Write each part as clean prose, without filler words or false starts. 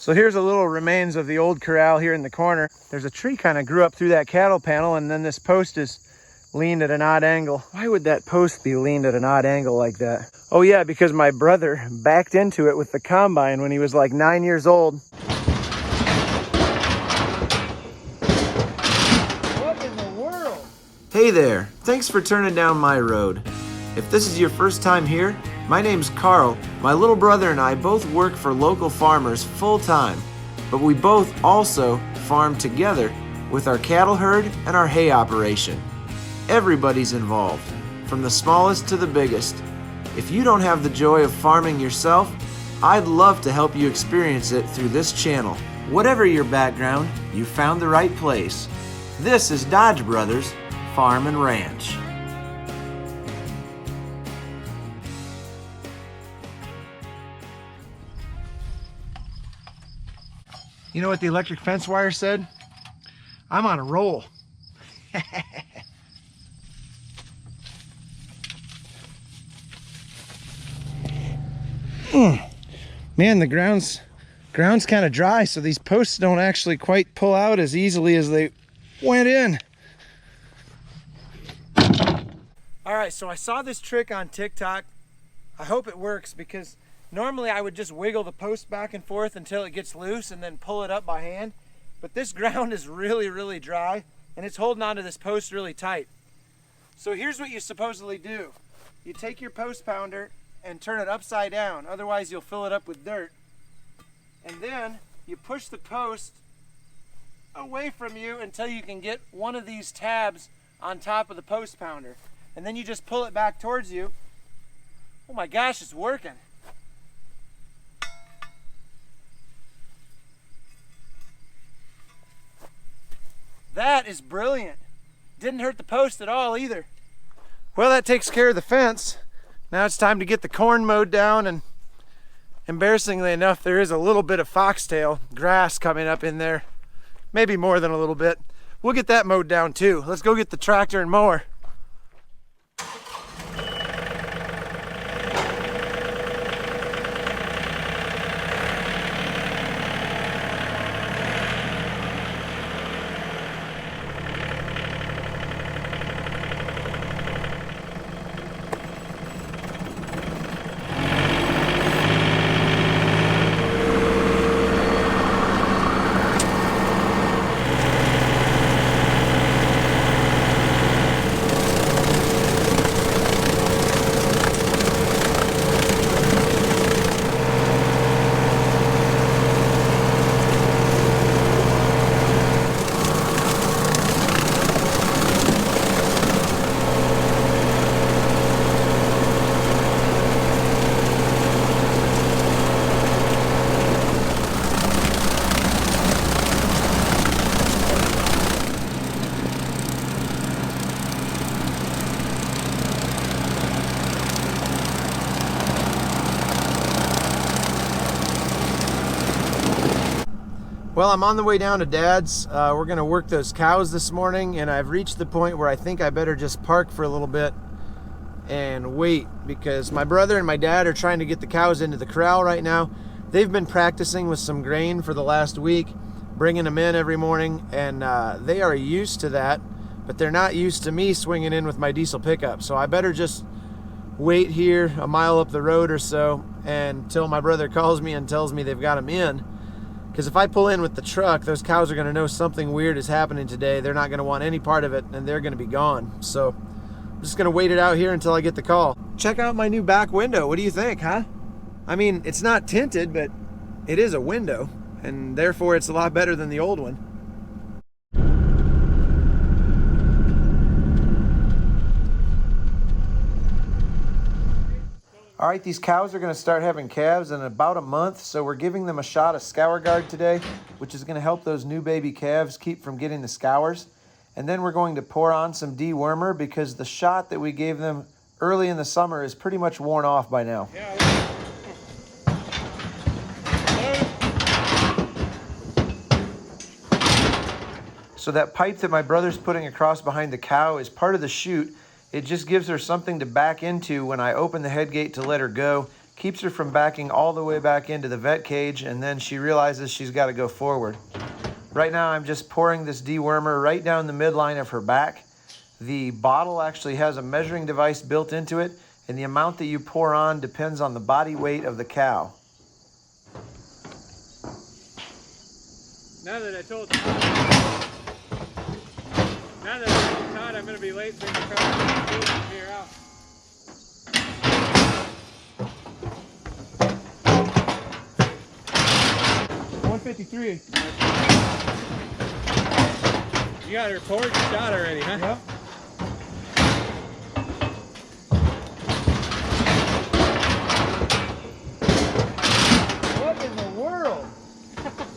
So here's a little remains of the old corral here in the corner. There's a tree kind of grew up through that cattle panel, and then this post is leaned at an odd angle. Why would that post be leaned at an odd angle like that? Oh yeah, because my brother backed into it with the combine when he was like 9 years old. What in the world? Hey there, thanks for turning down my road. If this is your first time here, my name's Carl. My little brother and I both work for local farmers full time, but we both also farm together with our cattle herd and our hay operation. Everybody's involved, from the smallest to the biggest. If you don't have the joy of farming yourself, I'd love to help you experience it through this channel. Whatever your background, you found the right place. This is Dodge Brothers Farm and Ranch. You know what the electric fence wire said? I'm on a roll. Man, the ground's kind of dry, so these posts don't actually quite pull out as easily as they went in. All right, so I saw this trick on TikTok. I hope it works, because normally I would just wiggle the post back and forth until it gets loose and then pull it up by hand. But this ground is really, really dry, and it's holding onto this post really tight. So here's what you supposedly do. You take your post pounder and turn it upside down, otherwise you'll fill it up with dirt. And then you push the post away from you until you can get one of these tabs on top of the post pounder. And then you just pull it back towards you. Oh my gosh, it's working. That is brilliant. Didn't hurt the post at all either. Well, that takes care of the fence. Now it's time to get the corn mowed down, and embarrassingly enough, there is a little bit of foxtail grass coming up in there. Maybe more than a little bit. We'll get that mowed down too. Let's go get the tractor and mower. Well, I'm on the way down to Dad's. We're gonna work those cows this morning, and I've reached the point where I think I better just park for a little bit and wait, because my brother and my dad are trying to get the cows into the corral right now. They've been practicing with some grain for the last week, bringing them in every morning, and they are used to that, but they're not used to me swinging in with my diesel pickup. So I better just wait here a mile up the road or so until my brother calls me and tells me they've got them in. Because if I pull in with the truck, those cows are going to know something weird is happening today. They're not going to want any part of it, and they're going to be gone. So I'm just going to wait it out here until I get the call. Check out my new back window. What do you think, huh? I mean, it's not tinted, but it is a window, and therefore it's a lot better than the old one. All right, these cows are going to start having calves in about a month, so we're giving them a shot of Scour Guard today, which is going to help those new baby calves keep from getting the scours. And then we're going to pour on some dewormer, because the shot that we gave them early in the summer is pretty much worn off by now. So that pipe that my brother's putting across behind the cow is part of the chute. It just gives her something to back into when I open the head gate to let her go, keeps her from backing all the way back into the vet cage, and then she realizes she's got to go forward. Right now I'm just pouring this dewormer right down the midline of her back. The bottle actually has a measuring device built into it, and the amount that you pour on depends on the body weight of the cow. Now that I told Todd I'm going to be late bringing the car from here out. $153. You got her poured shot already, huh? Yep. What in the world?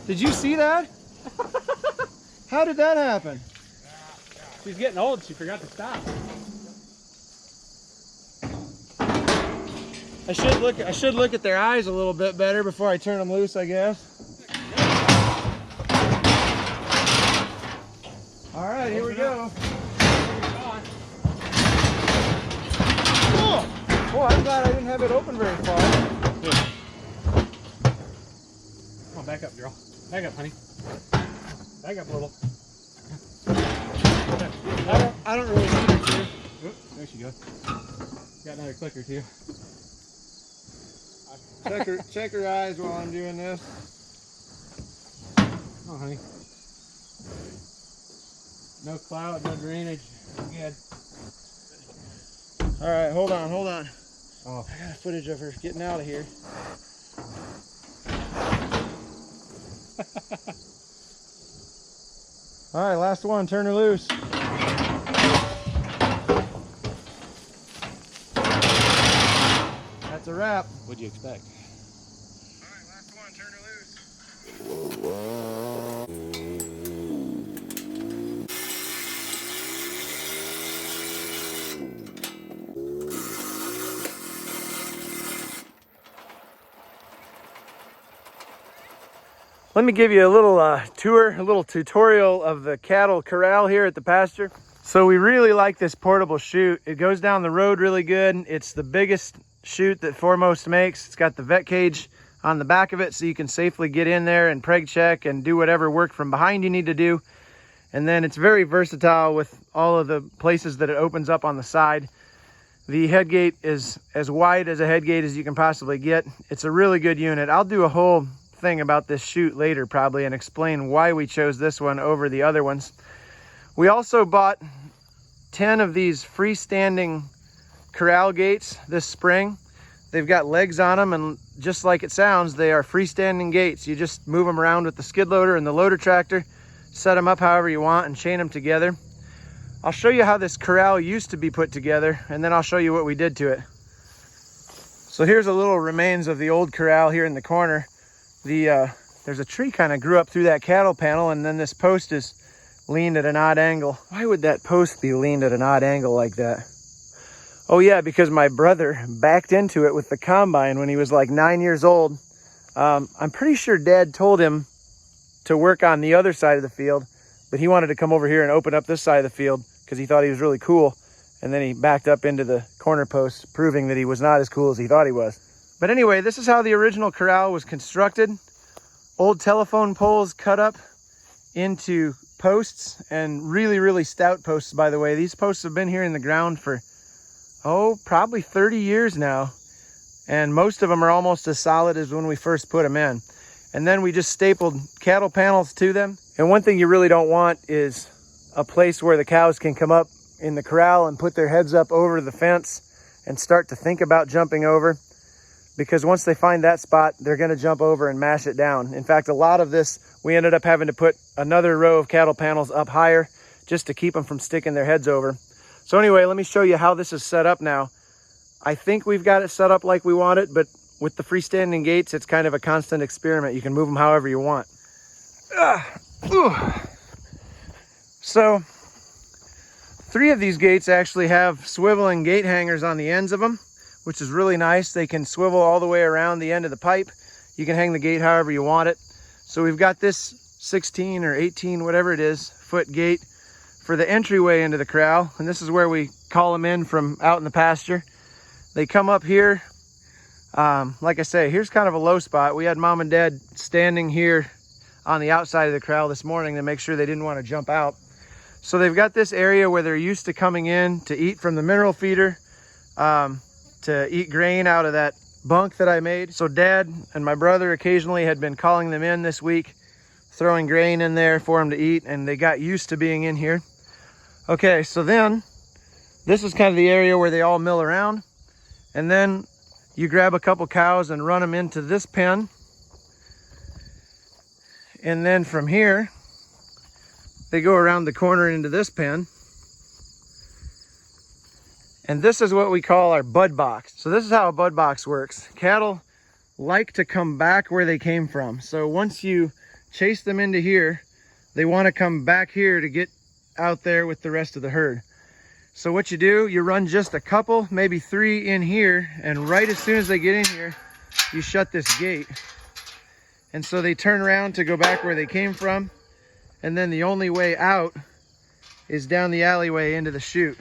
Did you see that? How did that happen? She's getting old. She forgot to stop. I should look at their eyes a little bit better before I turn them loose, I guess. All right, here we go. Oh, boy, I'm glad I didn't have it open very far. Come on, back up, girl. Back up, honey. Back up a little. I don't really need her to. Oop, there she goes. Got another clicker too. Check her eyes while I'm doing this. Oh, honey. No cloud, no drainage. Good. All right, hold on. Oh. I got footage of her getting out of here. All right, last one. Turn her loose. That's a wrap. What'd you expect? All right, last one. Turn her loose. Let me give you a little tour, a little tutorial of the cattle corral here at the pasture. So we really like this portable chute. It goes down the road really good. It's the biggest chute that Foremost makes. It's got the vet cage on the back of it so you can safely get in there and preg check and do whatever work from behind you need to do. And then it's very versatile with all of the places that it opens up on the side. The head gate is as wide as a head gate as you can possibly get. It's a really good unit. I'll do a whole thing about this chute later probably and explain why we chose this one over the other ones. We also bought 10 of these freestanding corral gates this spring. They've got legs on them, and just like it sounds, they are freestanding gates. You just move them around with the skid loader and the loader tractor, set them up however you want, and chain them together. I'll show you how this corral used to be put together, and then I'll show you what we did to it. So here's a little remains of the old corral here in the corner. There's a tree kind of grew up through that cattle panel, and then this post is leaned at an odd angle. Why would that post be leaned at an odd angle like that? Oh yeah, because my brother backed into it with the combine when he was like 9 years old. I'm pretty sure Dad told him to work on the other side of the field, but he wanted to come over here and open up this side of the field because he thought he was really cool. And then he backed up into the corner post, proving that he was not as cool as he thought he was. But anyway, this is how the original corral was constructed. Old telephone poles cut up into posts, and really, really stout posts, by the way. These posts have been here in the ground for, probably 30 years now. And most of them are almost as solid as when we first put them in. And then we just stapled cattle panels to them. And one thing you really don't want is a place where the cows can come up in the corral and put their heads up over the fence and start to think about jumping over. Because once they find that spot, they're going to jump over and mash it down. In fact, a lot of this, we ended up having to put another row of cattle panels up higher just to keep them from sticking their heads over. So anyway, let me show you how this is set up now. I think we've got it set up like we want it, but with the freestanding gates, it's kind of a constant experiment. You can move them however you want. So 3 of these gates actually have swiveling gate hangers on the ends of them, which is really nice. They can swivel all the way around the end of the pipe. You can hang the gate however you want it. So we've got this 16 or 18, whatever it is, foot gate for the entryway into the corral. And this is where we call them in from out in the pasture. They come up here Like I say, here's kind of a low spot. We had mom and dad standing here on the outside of the corral this morning to make sure they didn't want to jump out. So they've got this area where they're used to coming in to eat from the mineral feeder, to eat grain out of that bunk that I made. So dad and my brother occasionally had been calling them in this week, throwing grain in there for them to eat, and they got used to being in here. Okay, so then this is kind of the area where they all mill around, and then you grab a couple cows and run them into this pen, and then from here they go around the corner into this pen. And this is what we call our bud box. So this is how a bud box works. Cattle like to come back where they came from. So once you chase them into here, they want to come back here to get out there with the rest of the herd. So what you do, you run just a couple, maybe 3 in here, and right as soon as they get in here, you shut this gate. And so they turn around to go back where they came from, and then the only way out is down the alleyway into the chute.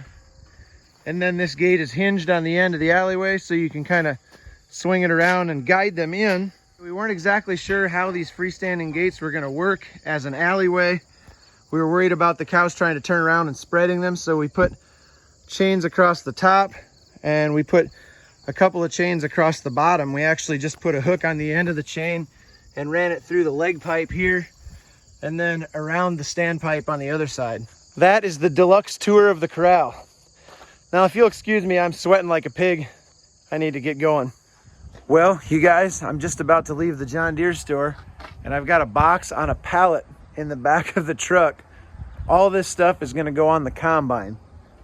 And then this gate is hinged on the end of the alleyway, so you can kind of swing it around and guide them in. We weren't exactly sure how these freestanding gates were going to work as an alleyway. We were worried about the cows trying to turn around and spreading them, so we put chains across the top, and we put a couple of chains across the bottom. We actually just put a hook on the end of the chain and ran it through the leg pipe here, and then around the standpipe on the other side. That is the deluxe tour of the corral. Now, if you'll excuse me, I'm sweating like a pig. I need to get going. Well, you guys, I'm just about to leave the John Deere store, and I've got a box on a pallet in the back of the truck. All this stuff is gonna go on the combine.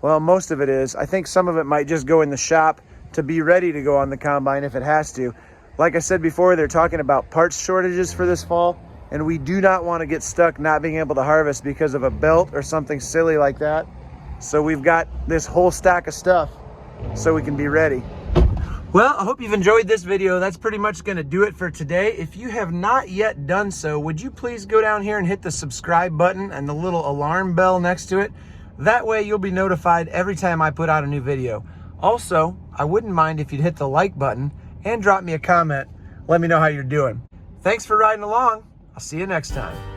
Well, most of it is. I think some of it might just go in the shop to be ready to go on the combine if it has to. Like I said before, they're talking about parts shortages for this fall, and we do not want to get stuck not being able to harvest because of a belt or something silly like that. So we've got this whole stack of stuff so we can be ready. Well, I hope you've enjoyed this video. That's pretty much going to do it for today. If you have not yet done so, would you please go down here and hit the subscribe button and the little alarm bell next to it? That way you'll be notified every time I put out a new video. Also, I wouldn't mind if you'd hit the like button and drop me a comment. Let me know how you're doing. Thanks for riding along. I'll see you next time.